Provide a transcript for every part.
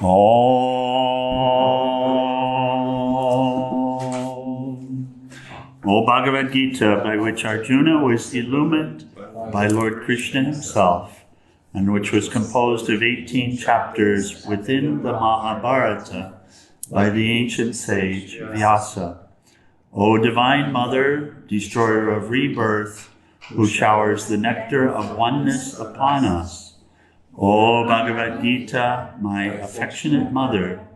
O Bhagavad Gita, by which Arjuna was illumined by Lord Krishna himself, and which was composed of 18 chapters within the Mahabharata by the ancient sage Vyasa. O Divine Mother, destroyer of rebirth, who showers the nectar of oneness upon us. O Bhagavad Gita, my affectionate mother,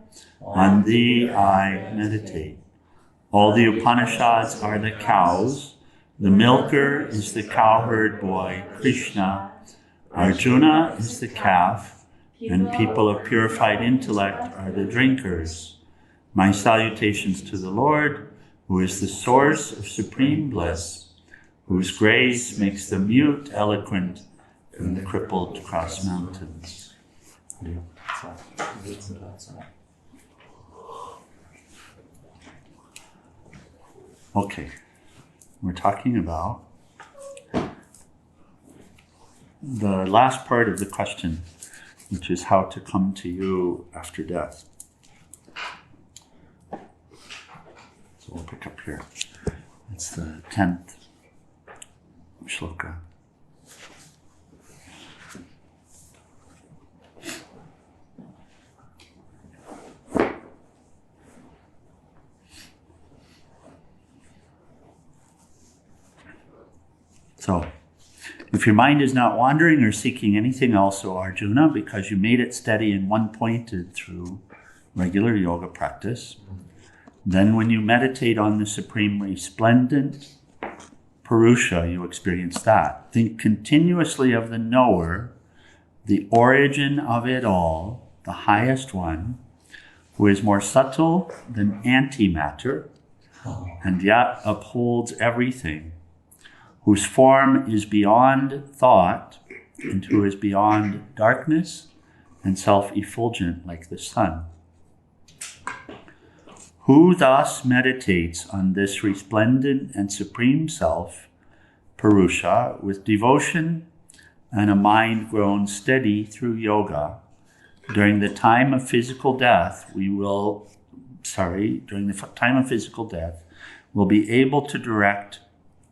on thee I meditate. All the Upanishads are the cows. The milker is the cowherd boy, Krishna. Arjuna is the calf, and people of purified intellect are the drinkers. My salutations to the Lord, who is the source of supreme bliss, whose grace makes the mute eloquent and the crippled cross mountains. Okay, we're talking about the last part of the question, which is how to come to you after death. So we'll pick up here. It's the 10th shloka. So, if your mind is not wandering or seeking anything else, O Arjuna, because you made it steady and one-pointed through regular yoga practice, then when you meditate on the supreme resplendent Purusha, you experience that. Think continuously of the knower, the origin of it all, the highest one, who is more subtle than antimatter, and yet upholds everything, whose form is beyond thought, and who is beyond darkness and self-effulgent like the sun. Who thus meditates on this resplendent and supreme self, Purusha, with devotion and a mind grown steady through yoga, during the time of physical death, will be able to direct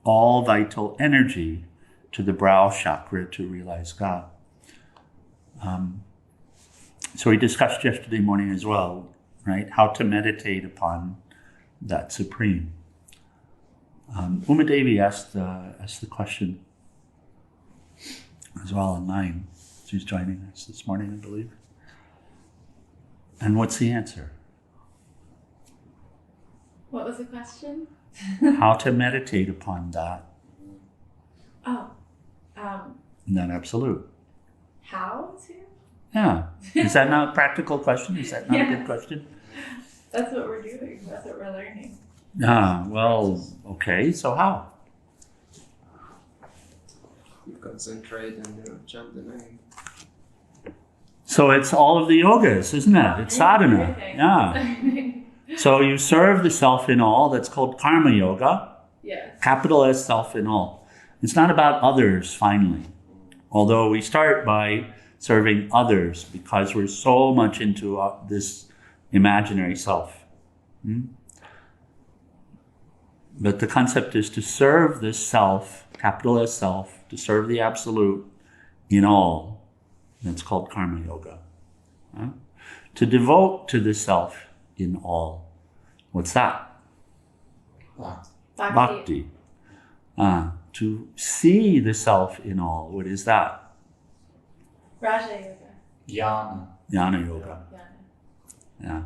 all vital energy to the brow chakra to realize God. So we discussed yesterday morning as well, right? How to meditate upon that supreme. Uma Devi asked the question as well online. She's joining us this morning, I believe. And what's the answer? What was the question? How to meditate upon that. That absolute. How to? Yeah. Is that not a practical question? Is that not a good question? That's what we're doing. That's what we're learning. Well, okay. So how? You concentrate and you chant the name. So it's all of the yogas, isn't it? It's sadhana. Yeah. So you serve the self in all. That's called karma yoga. Yes. Capital S, self in all. It's not about others, finally. Although we start by serving others because we're so much into this imaginary self. But the concept is to serve this self, capital S self, to serve the absolute in all. That's called karma yoga. To devote to the self in all. What's that? Bhakti. To see the self in all. What is that? Raja yoga. Jnana yoga. Yeah.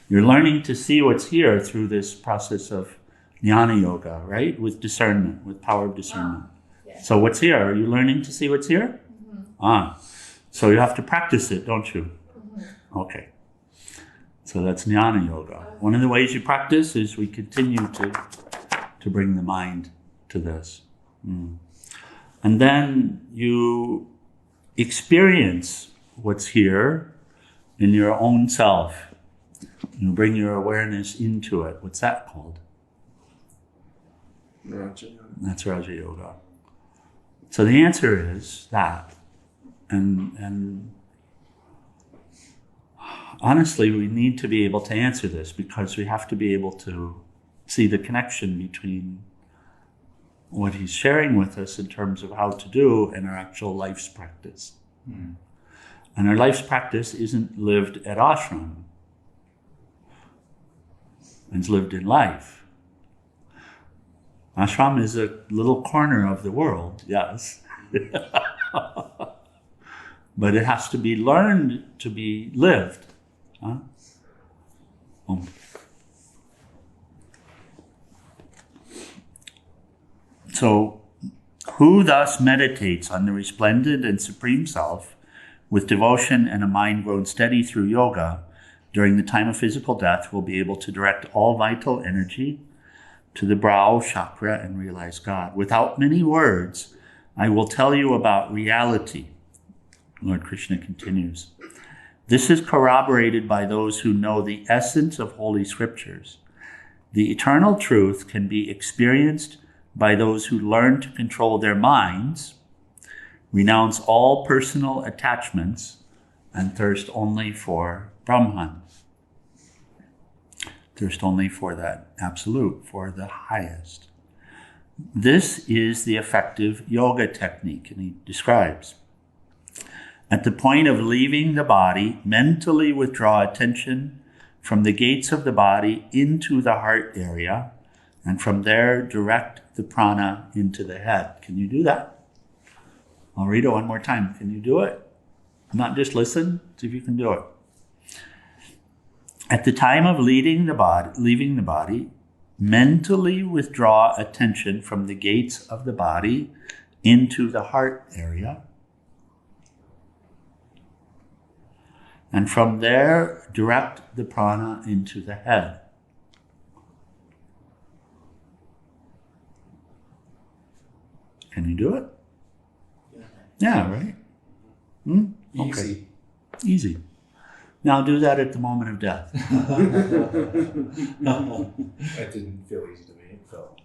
You're learning to see what's here through this process of jnana yoga, right? With discernment, with power of discernment. Yes. So what's here? Are you learning to see what's here? Mm-hmm. So you have to practice it, don't you? Mm-hmm. Okay. So that's jnana yoga. One of the ways you practice is we continue to bring the mind to this. And then you experience what's here in your own self. You bring your awareness into it. What's that called? Raja yoga. That's Raja yoga. So the answer is that. And Honestly, we need to be able to answer this because we have to be able to see the connection between what he's sharing with us in terms of how to do and our actual life's practice. And our life's practice isn't lived at ashram. It's lived in life. Ashram is a little corner of the world, yes. But it has to be learned to be lived. Huh? So, who thus meditates on the resplendent and supreme self with devotion and a mind grown steady through yoga during the time of physical death will be able to direct all vital energy to the brow chakra and realize God. Without many words, I will tell you about reality. Lord Krishna continues. This is corroborated by those who know the essence of Holy Scriptures. The eternal truth can be experienced by those who learn to control their minds, renounce all personal attachments, and thirst only for Brahman. Thirst only for that absolute, for the highest. This is the effective yoga technique, and he describes. At the point of leaving the body, mentally withdraw attention from the gates of the body into the heart area, and from there direct the prana into the head. Can you do that? I'll read it one more time. Can you do it? Not just listen, see if you can do it. At the time of leaving the body, mentally withdraw attention from the gates of the body into the heart area. And from there, direct the prana into the head. Can you do it? Yeah, right? Okay. Easy. Now do that at the moment of death. No, that didn't feel easy to me. It felt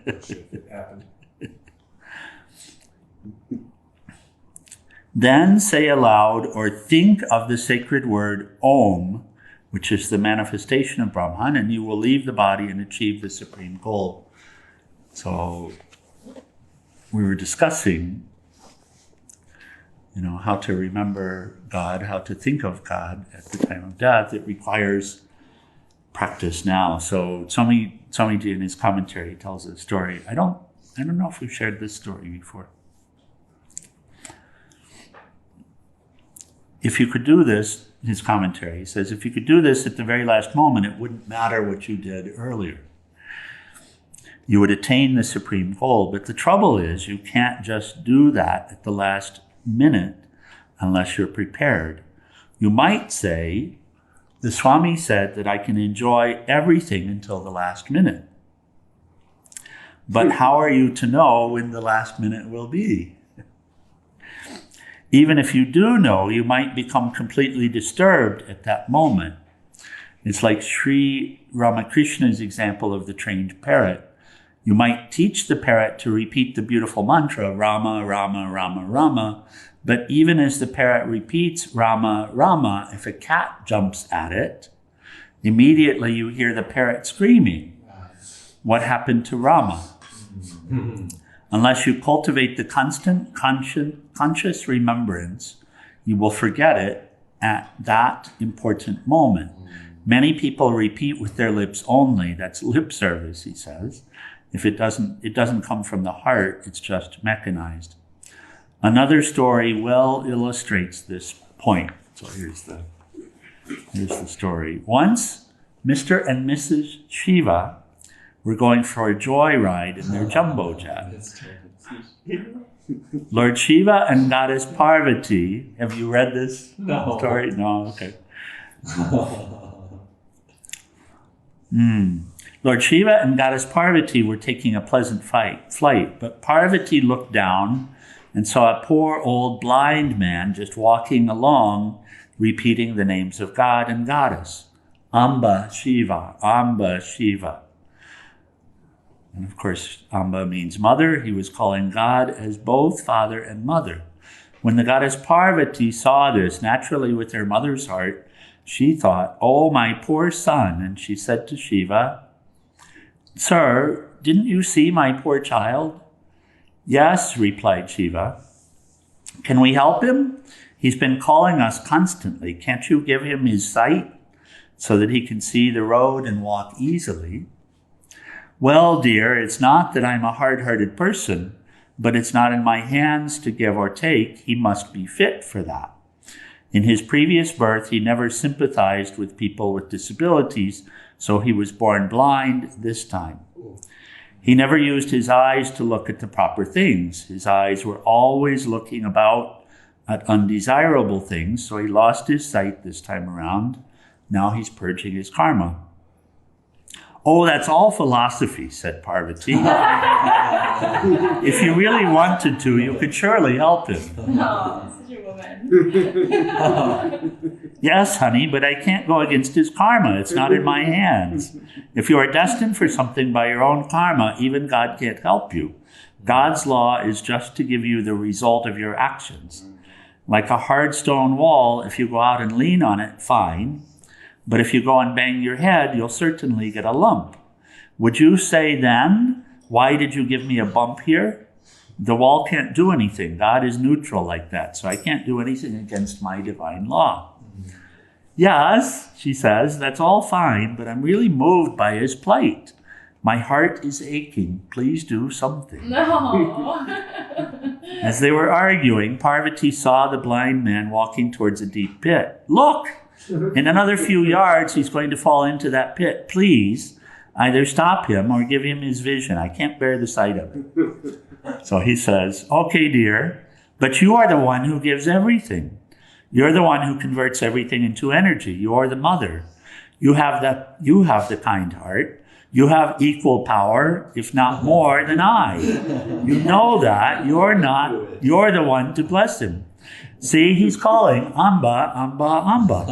as if it happened. Then say aloud or think of the sacred word Om, which is the manifestation of Brahman, and you will leave the body and achieve the supreme goal. So we were discussing, how to remember God, how to think of God at the time of death. It requires practice now. So Swami in his commentary tells a story. I don't know if we've shared this story before. If you could do this, his commentary, he says, if you could do this at the very last moment, it wouldn't matter what you did earlier. You would attain the supreme goal. But the trouble is, you can't just do that at the last minute unless you're prepared. You might say, the Swami said that I can enjoy everything until the last minute. But how are you to know when the last minute will be? Even if you do know, you might become completely disturbed at that moment. It's like Sri Ramakrishna's example of the trained parrot. You might teach the parrot to repeat the beautiful mantra, Rama, Rama, Rama, Rama, but even as the parrot repeats Rama, Rama, if a cat jumps at it, immediately you hear the parrot screaming. What happened to Rama? Unless you cultivate the constant conscious remembrance, you will forget it at that important moment. Many people repeat with their lips only. That's lip service, he says. If it doesn't come from the heart, it's just mechanized. Another story well illustrates this point. So here's the story. Once, Mr. and Mrs. Shiva were going for a joyride in their jumbo jet. Lord Shiva and Goddess Parvati. Have you read this story? No, okay. Lord Shiva and Goddess Parvati were taking a pleasant flight, but Parvati looked down and saw a poor old blind man just walking along, repeating the names of God and Goddess. Amba Shiva, Amba Shiva. And of course, Amba means mother. He was calling God as both father and mother. When the goddess Parvati saw this, naturally with her mother's heart, she thought, "Oh, my poor son." And she said to Shiva, "Sir, didn't you see my poor child?" "Yes," replied Shiva. "Can we help him? He's been calling us constantly. Can't you give him his sight so that he can see the road and walk easily?" "Well, dear, it's not that I'm a hard-hearted person, but it's not in my hands to give or take. He must be fit for that. In his previous birth, he never sympathized with people with disabilities, so he was born blind this time. He never used his eyes to look at the proper things. His eyes were always looking about at undesirable things, so he lost his sight this time around. Now he's purging his karma." "Oh, that's all philosophy," said Parvati. "If you really wanted to, you could surely help him." Oh, such a woman. "Yes, honey, but I can't go against his karma. It's not in my hands. If you are destined for something by your own karma, even God can't help you. God's law is just to give you the result of your actions. Like a hard stone wall, if you go out and lean on it, fine. But if you go and bang your head, you'll certainly get a lump. Would you say then, 'Why did you give me a bump here?' The wall can't do anything. God is neutral like that, so I can't do anything against my divine law." "Yes," she says, "that's all fine, but I'm really moved by his plight. My heart is aching. Please do something." No. As they were arguing, Parvati saw the blind man walking towards a deep pit. "Look! In another few yards, he's going to fall into that pit. Please, either stop him or give him his vision. I can't bear the sight of it." So he says, "Okay, dear, but you are the one who gives everything. You're the one who converts everything into energy. You are the mother. You have the kind heart. You have equal power, if not more, than I. You know that. You're the one to bless him. See, he's calling, Amba, Amba, Amba."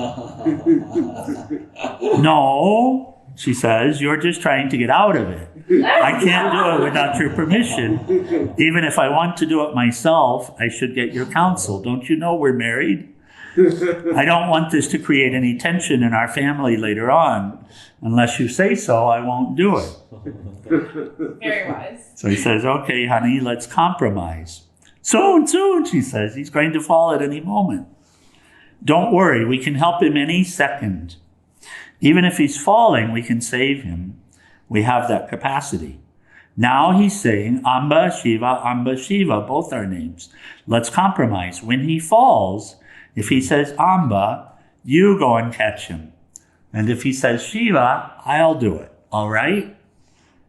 "No," she says, "you're just trying to get out of it. I can't do it without your permission. Even if I want to do it myself, I should get your counsel. Don't you know we're married? I don't want this to create any tension in our family later on. Unless you say so, I won't do it." Very wise. So he says, "Okay, honey, let's compromise." Soon, she says, "he's going to fall at any moment. Don't worry, we can help him any second. Even if he's falling, we can save him. We have that capacity. Now he's saying, Amba Shiva, both our names. Let's compromise. When he falls, if he says Amba, you go and catch him. And if he says Shiva, I'll do it. All right?"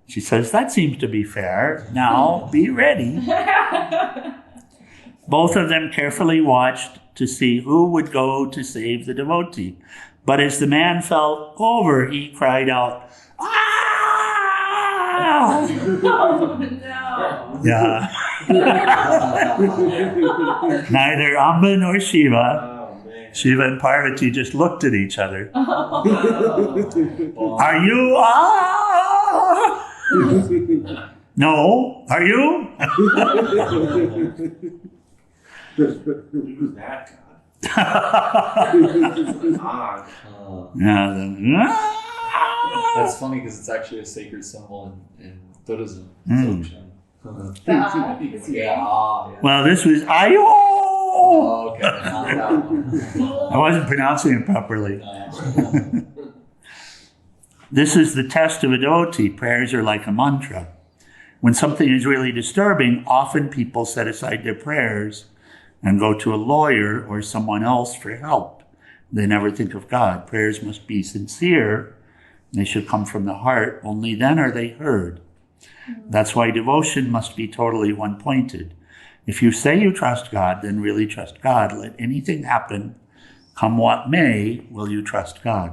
She says, "That seems to be fair. Now be ready." Both of them carefully watched to see who would go to save the devotee. But as the man fell over, he cried out, "Ah!" Oh, no. Yeah. Neither Amba nor Shiva. Shiva and Parvati just looked at each other. "Are you? Ah! No, are you?" Who's that God? Yeah, That's funny because it's actually a sacred symbol in Buddhism. Mm. Yeah. Well, this was Ayo. Oh, okay. Not that one. I wasn't pronouncing it properly. This is the test of a devotee. Prayers are like a mantra. When something is really disturbing, often people set aside their prayers and go to a lawyer or someone else for help. They never think of God. Prayers must be sincere. They should come from the heart. Only then are they heard. That's why devotion must be totally one-pointed. If you say you trust God, then really trust God. Let anything happen, come what may, will you trust God?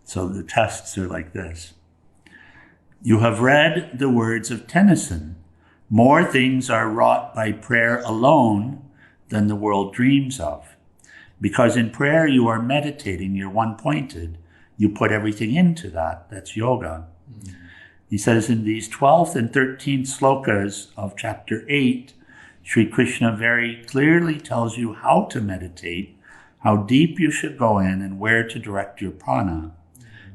So the tests are like this. You have read the words of Tennyson. More things are wrought by prayer alone than the world dreams of. Because in prayer you are meditating, you're one-pointed. You put everything into that. That's yoga. He says in these 12th and 13th slokas of chapter 8, Sri Krishna very clearly tells you how to meditate, how deep you should go in, and where to direct your prana.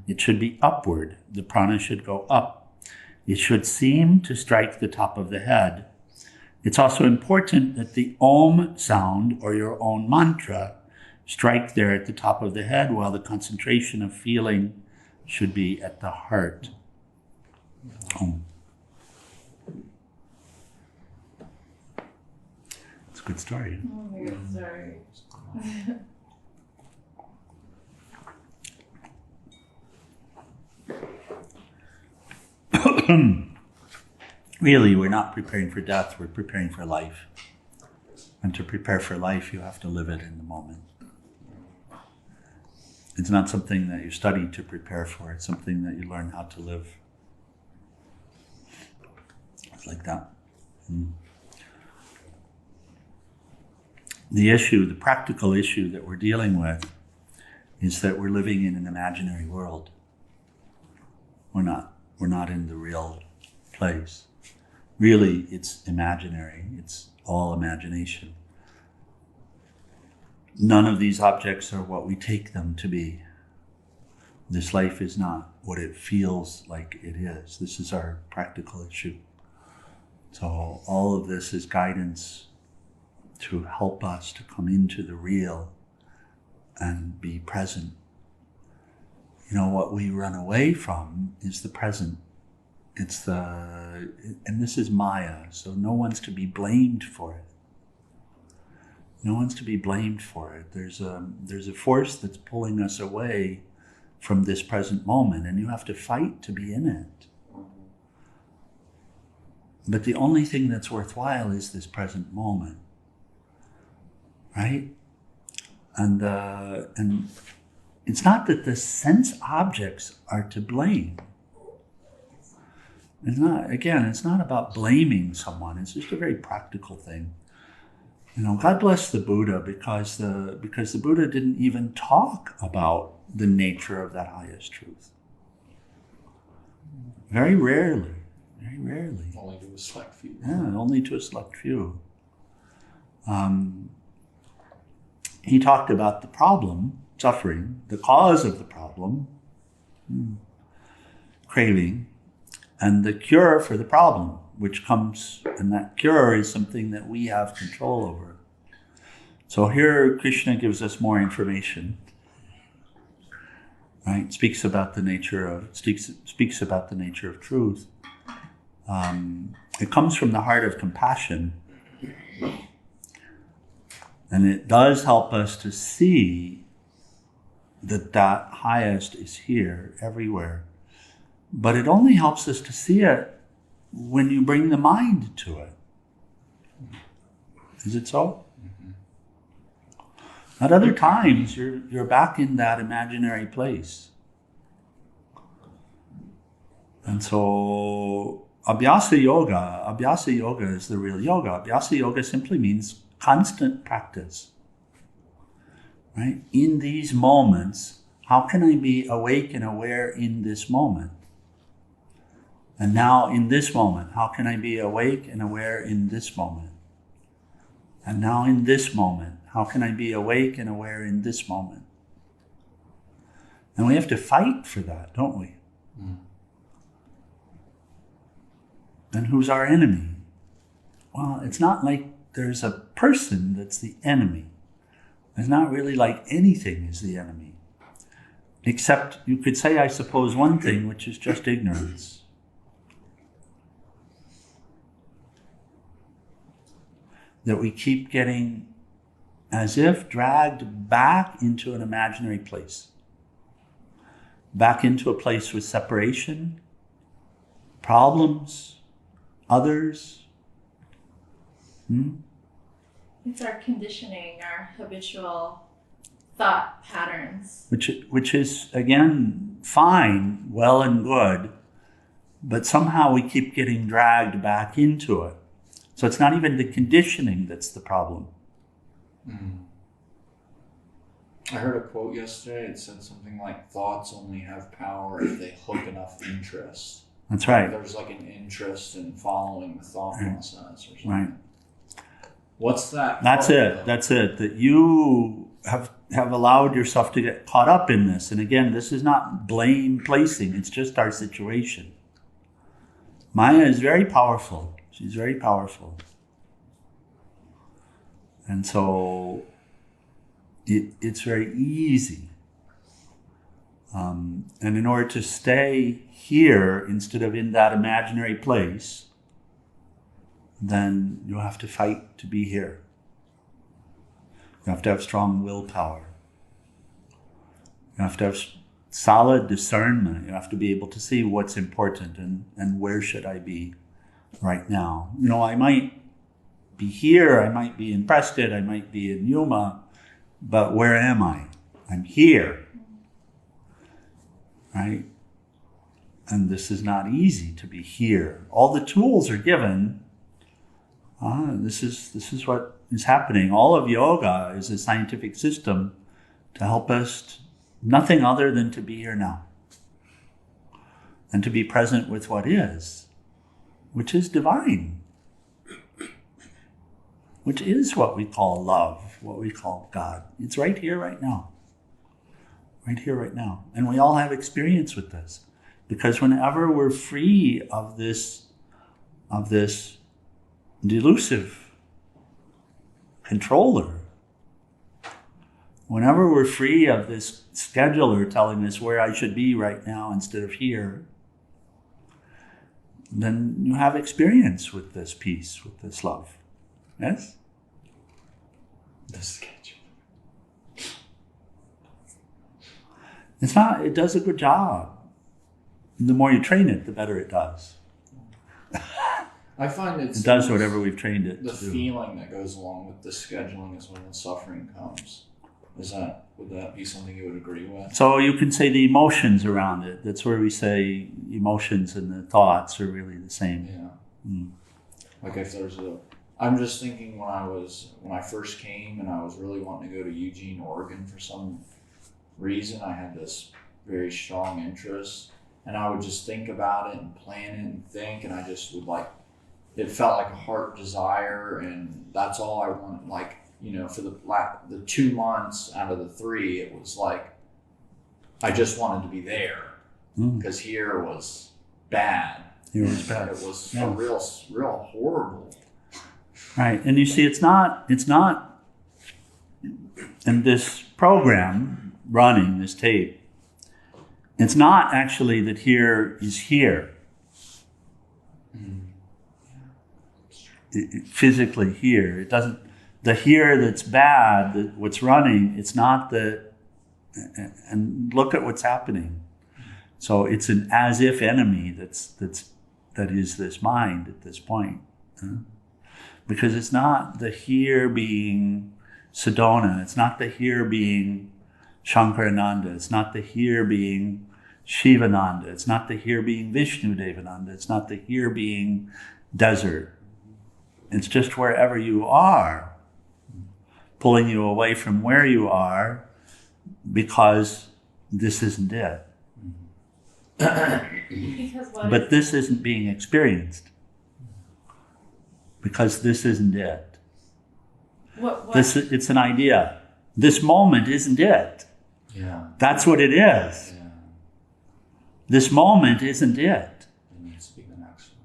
It should be upward. The prana should go up. It should seem to strike the top of the head. It's also important that the Om sound, or your own mantra, strike there at the top of the head, while the concentration of feeling should be at the heart. Om. It's a good story. Oh, my God, sorry. Really, we're not preparing for death, we're preparing for life. And to prepare for life, you have to live it in the moment. It's not something that you study to prepare for, it's something that you learn how to live. It's like that. The issue, the practical issue that we're dealing with is that we're living in an imaginary world. We're not in the real place. Really, it's imaginary. It's all imagination. None of these objects are what we take them to be. This life is not what it feels like it is. This is our practical issue. So all of this is guidance to help us to come into the real and be present. You know, what we run away from is the present. And this is Maya, so no one's to be blamed for it. No one's to be blamed for it. There's a force that's pulling us away from this present moment, and you have to fight to be in it. But the only thing that's worthwhile is this present moment, right? And it's not that the sense objects are to blame. It's not about blaming someone. It's just a very practical thing. You know, God bless the Buddha because the Buddha didn't even talk about the nature of that highest truth. Very rarely. Only to a select few. Yeah, only to a select few. He talked about the problem, suffering, the cause of the problem, craving, and the cure for the problem, which comes, and that cure is something that we have control over. So here Krishna gives us more information, right? Speaks about the nature of truth. It comes from the heart of compassion, and it does help us to see that highest is here, everywhere. But it only helps us to see it when you bring the mind to it. Is it so? At other times, you're back in that imaginary place. And so Abhyasa yoga is the real yoga. Abhyasa yoga simply means constant practice. Right? In these moments, how can I be awake and aware in this moment? And now in this moment, how can I be awake and aware in this moment? And now in this moment, how can I be awake and aware in this moment? And we have to fight for that, don't we? And who's our enemy? Well, it's not like there's a person that's the enemy. It's not really like anything is the enemy. Except you could say, I suppose, one thing, which is just ignorance. That we keep getting as if dragged back into an imaginary place. Back into a place with separation, problems, others. It's our conditioning, our habitual thought patterns. Which is, again, fine, well and good, but somehow we keep getting dragged back into it. So it's not even the conditioning that's the problem. I heard a quote yesterday. It said something like, thoughts only have power if they hook enough interest. That's right. There's like an interest in following the thought process or something. Right. What's that? That's called, it. though? That's it. That you have allowed yourself to get caught up in this. And again, this is not blame placing. It's just our situation. Maya is very powerful. She's very powerful. And so it's very easy. And in order to stay here instead of in that imaginary place, then you have to fight to be here. You have to have strong willpower. You have to have solid discernment. You have to be able to see what's important and where should I be right now. You know, I might be here, I might be in Prescott, I might be in Yuma, but where am I? I'm here. Right? And this is not easy to be here. All the tools are given. This is what is happening. All of yoga is a scientific system to help us nothing other than to be here now. And to be present with what is, which is divine. Which is what we call love, what we call God. It's right here, right now. Right here, right now. And we all have experience with this. Because whenever we're free of this delusive controller, whenever we're free of this scheduler telling us where I should be right now instead of here, then you have experience with this peace, with this love. Yes? The schedule. It does a good job. The more you train it, the better it does. I find It does whatever we've trained it the to do. feeling that goes along with the scheduling is when the suffering comes. Would that be something you would agree with? So you can say the emotions around it. That's where we say emotions and the thoughts are really the same. Yeah. Like if there's I'm just thinking when I first came and I was really wanting to go to Eugene, Oregon for some reason, I had this very strong interest, and I would just think about it and plan it and think, and I just would it felt like a heart desire, and that's all I wanted. Like, you know, for the 2 months out of the 3, it was like I just wanted to be there because here was bad. Here was bad. It was Yeah. real horrible. Right, and you see, it's not in this program running this tape. It's not actually that here is here. Physically here. It doesn't, the here that's bad, what's running, it's not the, and look at what's happening. So it's an as if enemy that is this mind at this point. Because it's not the here being Sedona, it's not the here being Shankarananda, it's not the here being Shivananda, it's not the here being Vishnu Devananda, it's not the here being desert. It's just wherever you are, pulling you away from where you are, because this isn't it. Because But this isn't being experienced, because this isn't it. what It's an idea. This moment isn't it. Yeah. That's what it is. Yeah. This moment isn't it. It needs to be the next one.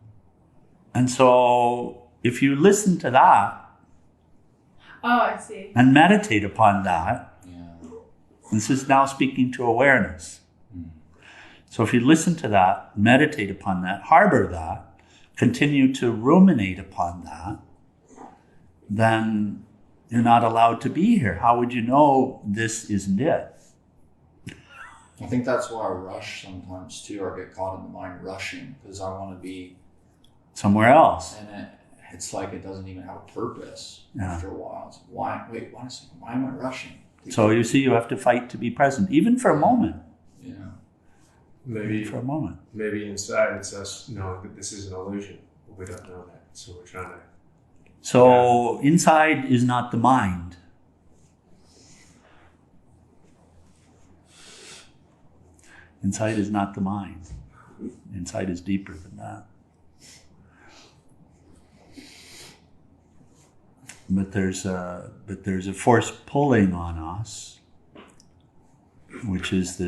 And so if you listen to that Oh, I see. and meditate upon that, Yeah. this is now speaking to awareness. So if you listen to that, meditate upon that, harbor that, continue to ruminate upon that, then you're not allowed to be here. How would you know this isn't it? I think that's why I rush sometimes too, or get caught in the mind rushing, because I want to be, Somewhere else. and it's like it doesn't even have a purpose Yeah. after a while. It's like, wait a second, why am I rushing? So you see, you have to fight to be present, even for a moment. Yeah. Maybe For a moment. maybe inside it's us knowing that this is an illusion, but we don't know that, so we're trying to. So inside is not the mind. Inside is not the mind. Inside is deeper than that. but there's a force pulling on us, which is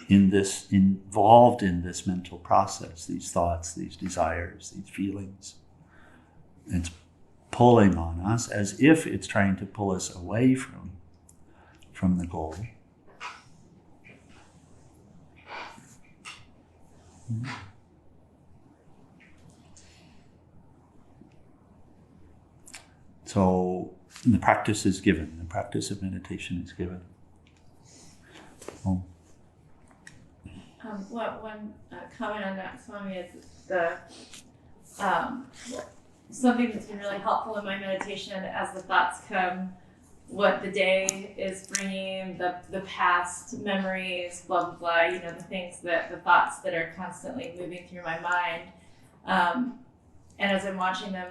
involved in this mental process, these thoughts, these desires, these feelings. It's pulling on us as if it's trying to pull us away from the goal. So the practice is given. The practice of meditation is given. One comment on that, Swami, is something that's been really helpful in my meditation as the thoughts come, what the day is bringing, the past memories, blah, blah, blah, you know, the thoughts that are constantly moving through my mind. And as I'm watching them,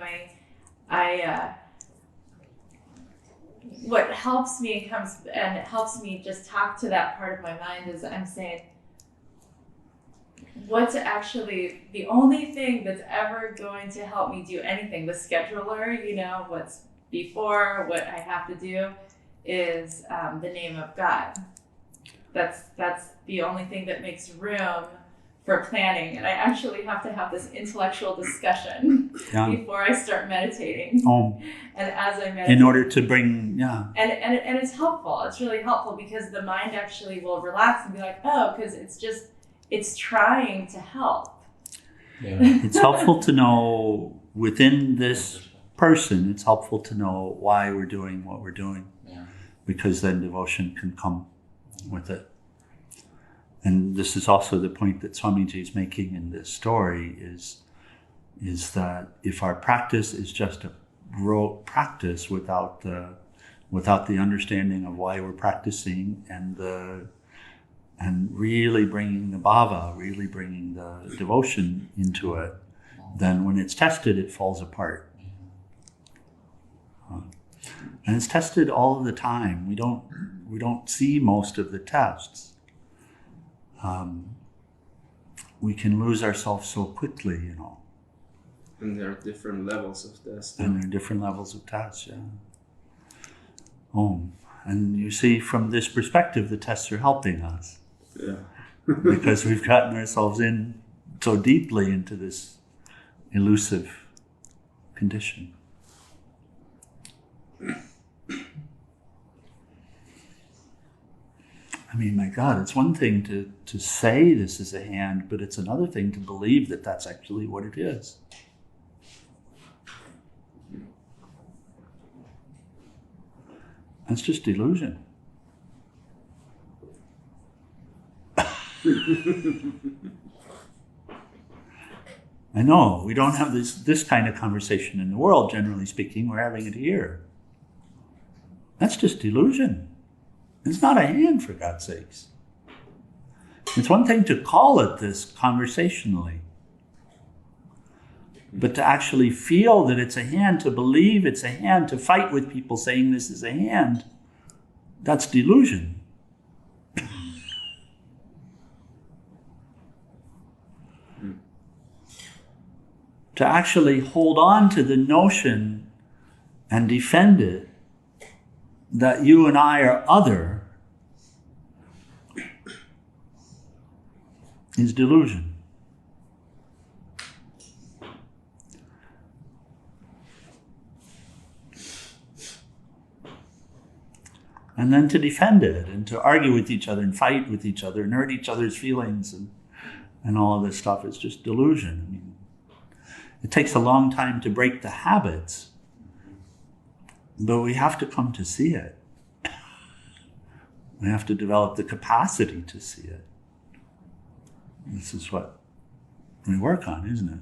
what helps me and it helps me just talk to that part of my mind is I'm saying, what's actually the only thing that's ever going to help me do anything, the scheduler, you know, what's before, what I have to do is the name of God. That's the only thing that makes room for planning. And I actually have to have this intellectual discussion before I start meditating. And as I meditate, in order to bring, and it's helpful. It's really helpful because the mind actually will relax and be like, oh, because it's trying to help. Yeah. It's helpful to know within this person, it's helpful to know why we're doing what we're doing. Yeah. Because then devotion can come with it. And this is also the point that Swamiji is making in this story is that if our practice is just a rote practice without the understanding of why we're practicing and really bringing the bhava, really bringing the devotion into it, then when it's tested, it falls apart. And it's tested all of the time. We don't see most of the tests. We can lose ourselves so quickly, you know. And there are different levels of testing. And there are different levels of tests, yeah. And you see, from this perspective, the tests are helping us. Yeah. Because we've gotten ourselves in so deeply into this elusive condition. I mean, my God, it's one thing to say this is a hand, but it's another thing to believe that that's actually what it is. That's just delusion. I know, we don't have this kind of conversation in the world, generally speaking. We're having it here. That's just delusion. It's not a hand, for God's sakes. It's one thing to call it this conversationally, but to actually feel that it's a hand, to believe it's a hand, to fight with people saying this is a hand, that's delusion. To actually hold on to the notion and defend it that you and I are other is delusion. And then to defend it and to argue with each other and fight with each other and hurt each other's feelings and all of this stuff is just delusion. I mean, it takes a long time to break the habits, but we have to come to see it. We have to develop the capacity to see it. This is what we work on, isn't it?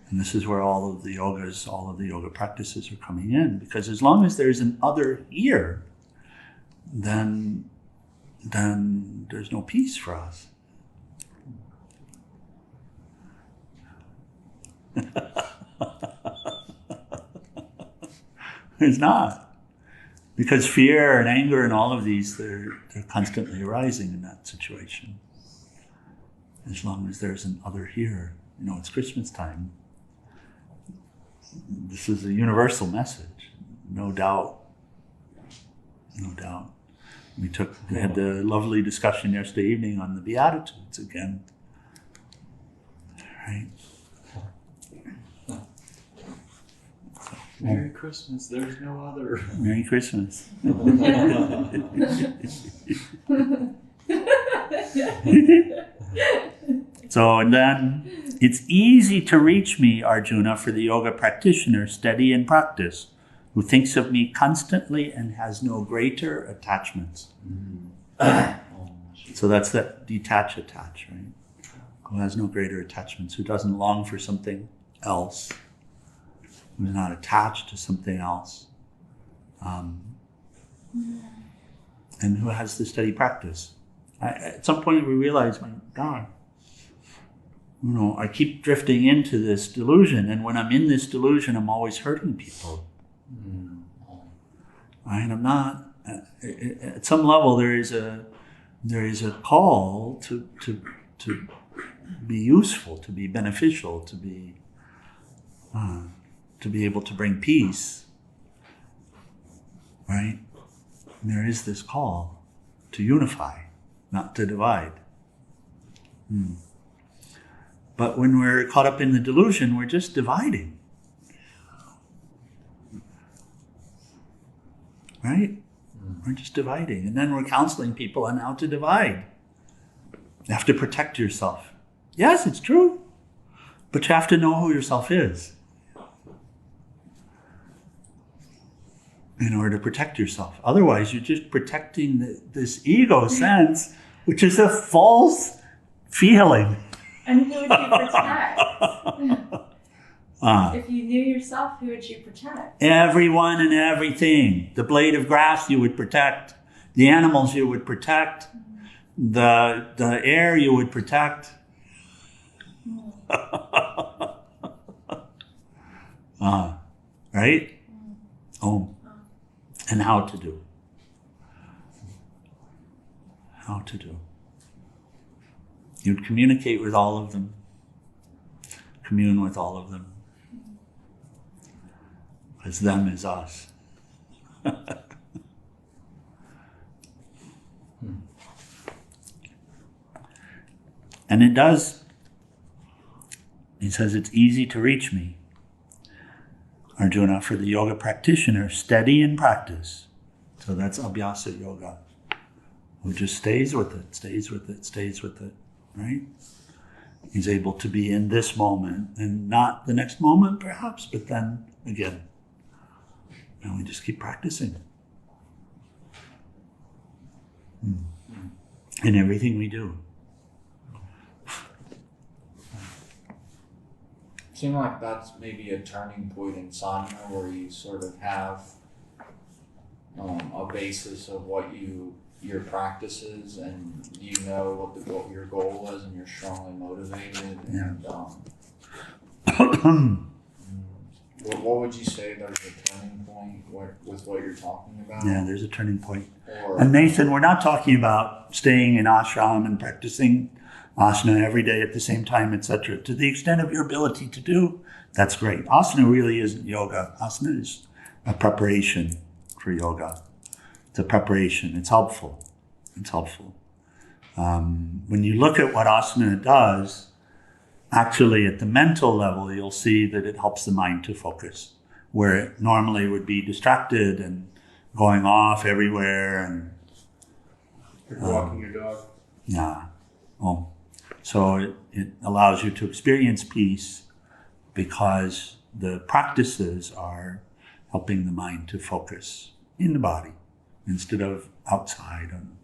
And this is where all of the yoga practices are coming in, because as long as there's an other here, then there's no peace for us. There's not. Because fear and anger and all of these, they're constantly arising in that situation. As long as there's an other here. You know, it's Christmas time. This is a universal message. no doubt. We had the lovely discussion yesterday evening on the Beatitudes again. Right? Merry Christmas, there's no other. Merry Christmas. So, and then, it's easy to reach me, Arjuna, for the yoga practitioner, steady in practice, who thinks of me constantly and has no greater attachments. So that's that detach, attach, right? Who has no greater attachments, who doesn't long for something else, who's not attached to something else, and who has the steady practice. At some point we realize, my God, I keep drifting into this delusion, and when I'm in this delusion, I'm always hurting people. And I'm not. At some level, there is a call to be useful, to be beneficial, to be able to bring peace. Right? And there is this call to unify, not to divide. But when we're caught up in the delusion, we're just dividing. Right? We're just dividing. And then we're counseling people on how to divide. You have to protect yourself. Yes, it's true. But you have to know who yourself is in order to protect yourself. Otherwise, you're just protecting this ego sense, which is a false feeling. And who would you protect? If you knew yourself, who would you protect? Everyone and everything. The blade of grass you would protect. The animals you would protect. The air you would protect. Right? And how to do. How to do. You'd communicate with all of them. Commune with all of them. Because them is us. And it does. He says it's easy to reach me, Arjuna, for the yoga practitioner, steady in practice. So that's abhyasa yoga, who just stays with it, right? He's able to be in this moment and not the next moment, perhaps, but then again. And we just keep practicing. In everything we do. Seems like that's maybe a turning point in sadhana where you sort of have a basis of what your practice is, and you know what your goal is, and you're strongly motivated. And what would you say there's a turning point with what you're talking about? Yeah, there's a turning point. And Nathan, we're not talking about staying in ashram and practicing asana every day at the same time, etc. To the extent of your ability to do, that's great. Asana really isn't yoga. Asana is a preparation for yoga. It's a preparation. It's helpful. When you look at what asana does, actually at the mental level, you'll see that it helps the mind to focus, where it normally would be distracted and going off everywhere. And Like walking your dog. yeah. So it allows you to experience peace because the practices are helping the mind to focus in the body instead of outside on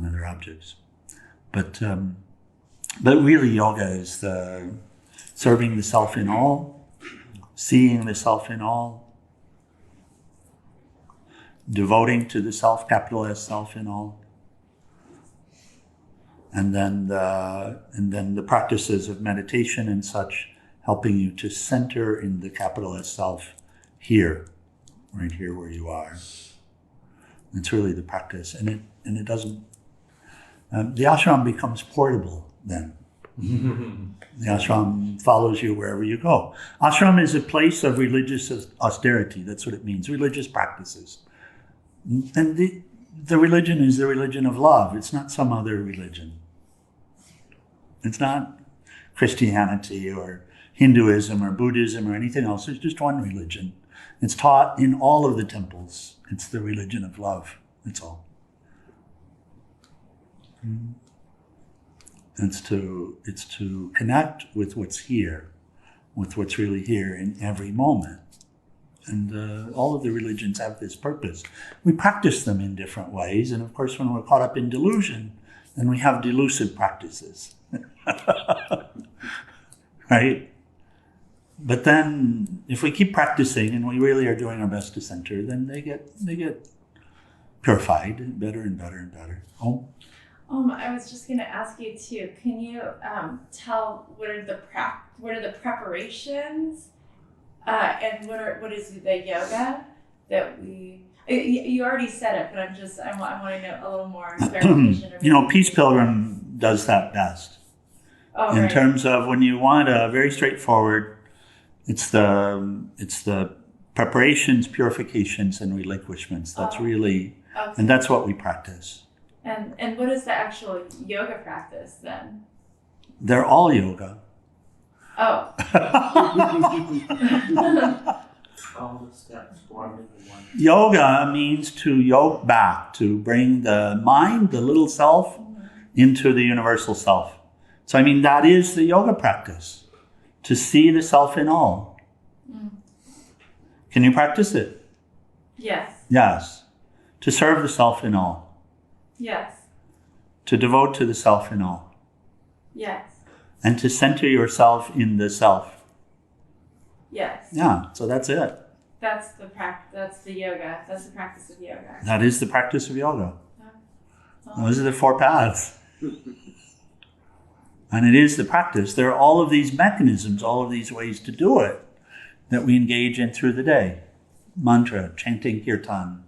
other objects. But really yoga is the serving the self in all, seeing the self in all, devoting to the self, capital S self in all. And then the practices of meditation and such, helping you to center in the capital S self here, right here where you are. It's really the practice, and it doesn't. The ashram becomes portable then. The ashram follows you wherever you go. Ashram is a place of religious austerity. That's what it means, religious practices. And the religion is the religion of love. It's not some other religion. It's not Christianity or Hinduism or Buddhism or anything else. There's just one religion. It's taught in all of the temples. It's the religion of love. That's all. It's to connect with what's here, with what's really here in every moment. And all of the religions have this purpose. We practice them in different ways. And of course, when we're caught up in delusion, then we have delusive practices. Right? But then if we keep practicing and we really are doing our best to center, then they get purified better and better and better. Oh. I was just going to ask you too. Can you tell what are the preparations, and what is the yoga that we? You already said it, but I want to know a little more clarification. Peace Pilgram does that best. Oh, in right. terms of when you want a very straightforward, it's the preparations, purifications, and relinquishments. That's really, okay. And that's what we practice. And what is the actual yoga practice then? They're all yoga. Oh. All the steps, one into one. Yoga means to yoke back, to bring the mind, the little self, into the universal self. So that is the yoga practice, to see the self in all. Mm. Can you practice it? Yes. Yes. To serve the self in all. Yes. To devote to the self in all. Yes. And to center yourself in the self. Yes. Yeah, so that's it. That's the yoga. That's the practice of yoga. That is the practice of yoga. Oh. Those are the 4 paths. And it is the practice. There are all of these mechanisms, all of these ways to do it that we engage in through the day. Mantra, chanting kirtan,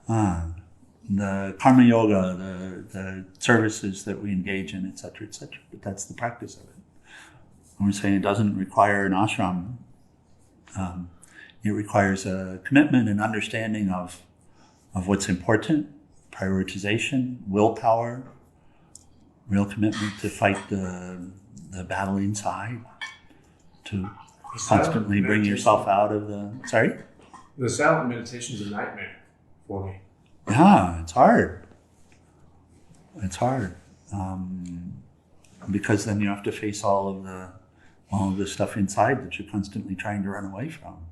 the karma yoga, the services that we engage in, etc., etc. But that's the practice of it. And we're saying it doesn't require an ashram. It requires a commitment and understanding of what's important, prioritization, willpower, real commitment to fight the battle inside, to constantly bring yourself out of the... Sorry? The silent meditation is a nightmare for me. Yeah, it's hard. It's hard. Because then you have to face all of the stuff inside that you're constantly trying to run away from.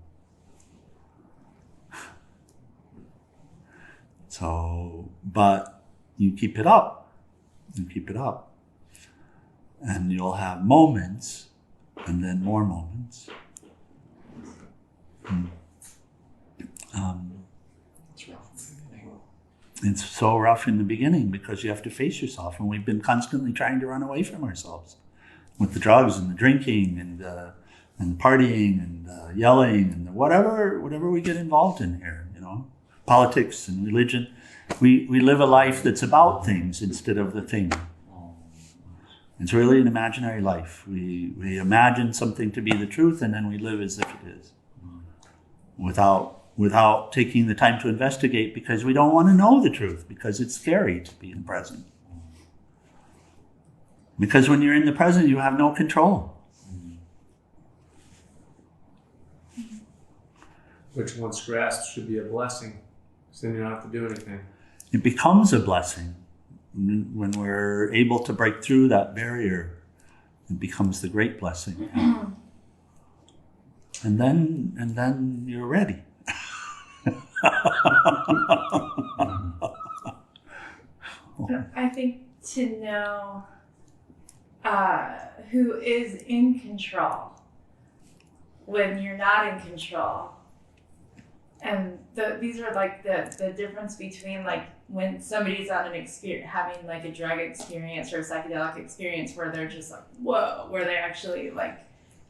So, but you keep it up. You keep it up. And you'll have moments, and then more moments. It's rough in the beginning. It's so rough in the beginning because you have to face yourself, and we've been constantly trying to run away from ourselves with the drugs and the drinking and partying and yelling and whatever we get involved in here, politics and religion. We live a life that's about things instead of the thing. It's really an imaginary life. We imagine something to be the truth, and then we live as if it is, without taking the time to investigate, because we don't want to know the truth, because it's scary to be in the present. Because when you're in the present, you have no control. Which once grasped should be a blessing, so then you don't have to do anything. It becomes a blessing when we're able to break through that barrier. It becomes the great blessing. And then you're ready. I think to know who is in control when you're not in control. And these are like the difference between like when somebody's on having like a drug experience or a psychedelic experience where they're just like, whoa, where they actually like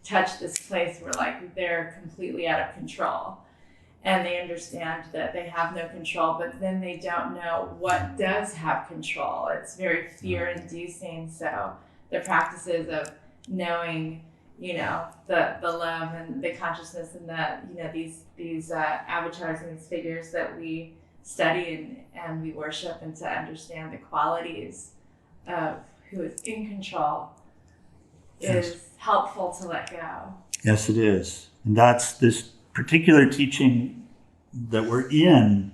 touch this place where like they're completely out of control. And they understand that they have no control, but then they don't know what does have control. It's very fear-inducing. So the practices of knowing, you know, the love and the consciousness and the, you know, these avatars and these figures that we study and we worship, and to understand the qualities of who is in control is helpful to let go. Yes, it is. And that's this particular teaching that we're in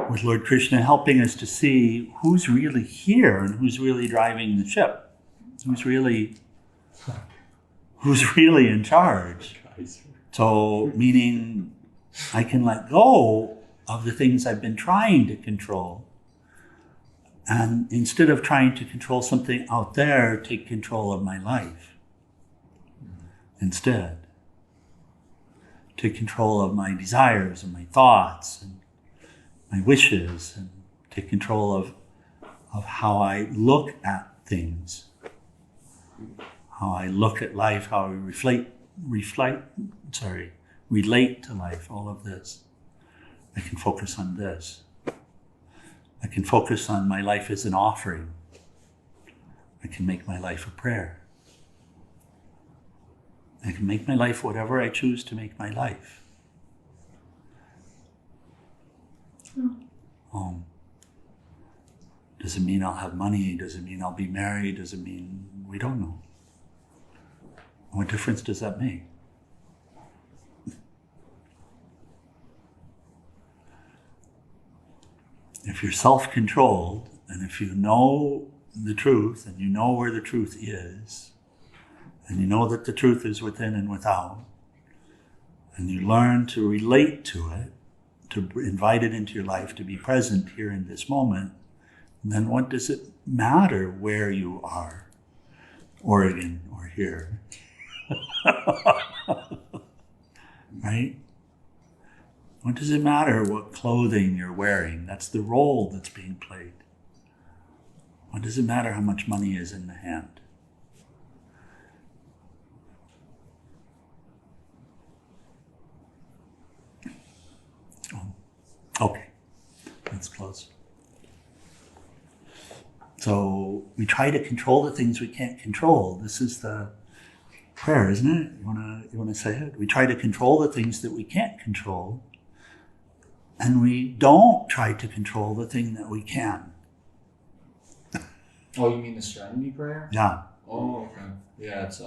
with Lord Krishna, helping us to see who's really here and who's really driving the ship, who's really in charge. So, meaning I can let go of the things I've been trying to control, and instead of trying to control something out there, take control of my life instead. Take control of my desires and my thoughts and my wishes, and take control of how I look at things, how I look at life, how I relate to life, all of this. I can focus on this. I can focus on my life as an offering. I can make my life a prayer. I can make my life whatever I choose to make my life. Does it mean I'll have money? Does it mean I'll be married? Does it mean we don't know? What difference does that make? If you're self-controlled, and if you know the truth, and you know where the truth is, and you know that the truth is within and without, and you learn to relate to it, to invite it into your life, to be present here in this moment, then what does it matter where you are? Oregon or here? Right? What does it matter what clothing you're wearing? That's the role that's being played. What does it matter how much money is in the hand? Okay, let's close. So we try to control the things we can't control. This is the prayer, isn't it? You wanna say it? We try to control the things that we can't control, and we don't try to control the thing that we can. Oh, you mean the serenity prayer? Yeah. Oh, okay. Yeah, it's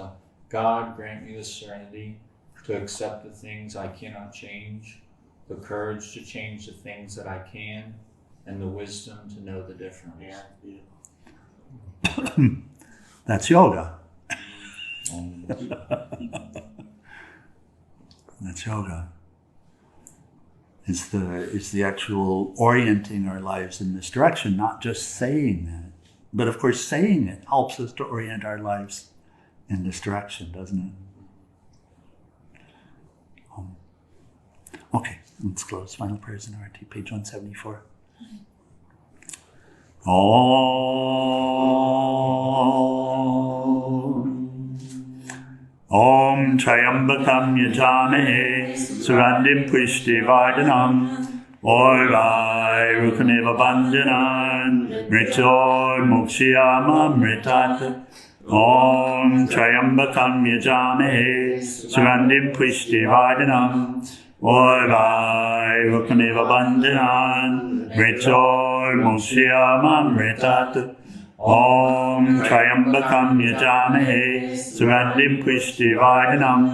God grant me the serenity to accept the things I cannot change, the courage to change the things that I can, and the wisdom to know the difference. Yeah. That's yoga. That's yoga. It's the actual orienting our lives in this direction, not just saying it. But of course, saying it helps us to orient our lives in this direction, doesn't it? Okay, let's close. Final prayers in RT, page 174. Om Trayambakam Yajamahe Surandim Pushti Vardhanam Orvai Rukameva Bandhanan Mritor Mokshiyama Mritat Om Trayambakam Yajamahe Surandim Pushti Vardhanam Orvai Rukameva Bandhanan Mritor Mokshiyama Mritat Om Trayambakam Yajamahe Surandim Pushti Vardhanam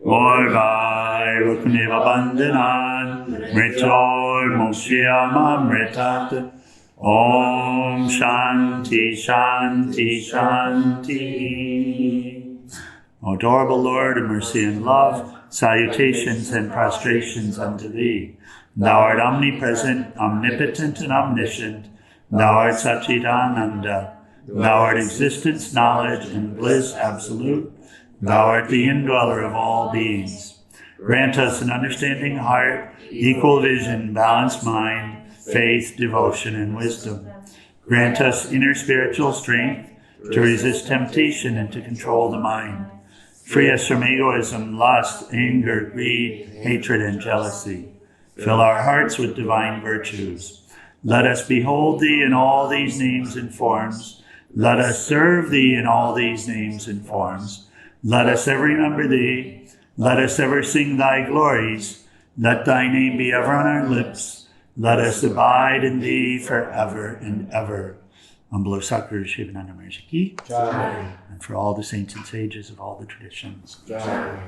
Orvai Rukameva Bandhanan Mritor Mokshiyama Mritat Om Shanti Shanti Shanti. O adorable Lord of mercy and love, salutations and prostrations unto Thee. Thou art omnipresent, omnipotent, and omniscient. Thou art Satchidananda. Thou art existence, knowledge, and bliss absolute. Thou art the indweller of all beings. Grant us an understanding heart, equal vision, balanced mind, faith, devotion, and wisdom. Grant us inner spiritual strength to resist temptation and to control the mind. Free us from egoism, lust, anger, greed, hatred, and jealousy. Fill our hearts with divine virtues. Let us behold Thee in all these names and forms. Let us serve thee in all these names and forms. Let us ever remember thee. Let us ever sing thy glories. Let thy name be ever on our lips. Let us abide in thee forever and ever. On below Sakura Shivananda Maharaj Ki, Jai. and for all the saints and sages of all the traditions. Jai.